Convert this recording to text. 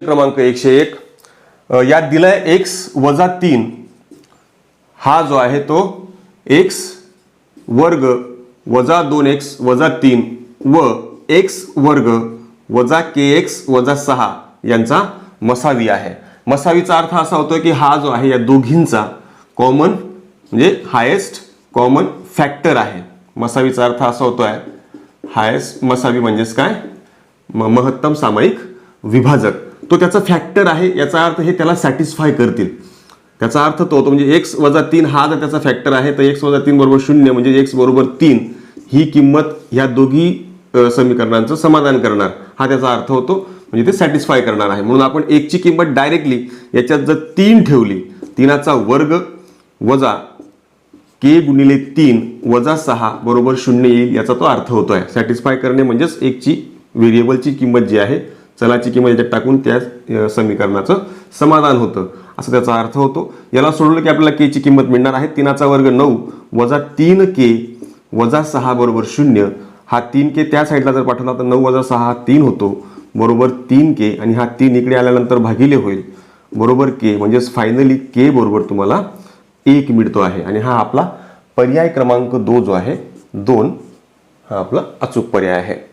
क्रमांक 101 यात दिलाय x वजा 3 हा जो आहे तो x वर्ग वजा 2x वजा 3 व x वर्ग वजा kx वजा 6 यांचा मसावी आहे। मसावीचा अर्थ असा होतो की हा जो आहे या दोघींचा कॉमन म्हणजे हायेस्ट कॉमन फॅक्टर आहे। मसावीचा अर्थ असा होतोय हायेस्ट मसावी म्हणजेच काय महत्तम सामायिक विभाजक, तो त्याचा फॅक्टर आहे याचा अर्थ हे त्याला सॅटिस्फाय करतील। त्याचा अर्थ तो होतो म्हणजे x वजा 3 हा जर त्याचा फॅक्टर आहे तर x वजा 3 बरोबर 0 म्हणजे x बरोबर 3 ही किंमत ह्या दोघी समीकरणांचं समाधान करणार हा त्याचा अर्थ होतो, म्हणजे ते सॅटिस्फाय करणार आहे। म्हणून आपण 1 ची किंमत डायरेक्टली याच्यात जर 3 ठेवली 3चा वर्ग वजा k गुणिले 3 वजा 6 बरोबर 0 येईल याचा तो अर्थ होतोय। सॅटिस्फाय करणे म्हणजेच 1 ची व्हेरिएबलची किंमत जी आहे चलाची किंमत याच्यात टाकून त्या समीकरणाचं समाधान होतं असं त्याचा अर्थ होतो। याला सोडवलं की आपल्याला k ची किंमत मिळणार आहे 3चा वर्ग 9 वजा 3k वजा 6 बरोबर 0। हा 3k त्या साईडला जर पाठवला तर 9 वजा 6 हा 3 होतो बरोबर 3k आणि हा 3 इकडे आल्यानंतर भागिले होईल बरोबर k म्हणजेच फायनली k बरोबर तुम्हाला 1 मिळतो आहे आणि हा आपला पर्याय क्रमांक 2 जो आहे 2 हा आपला अचूक पर्याय आहे।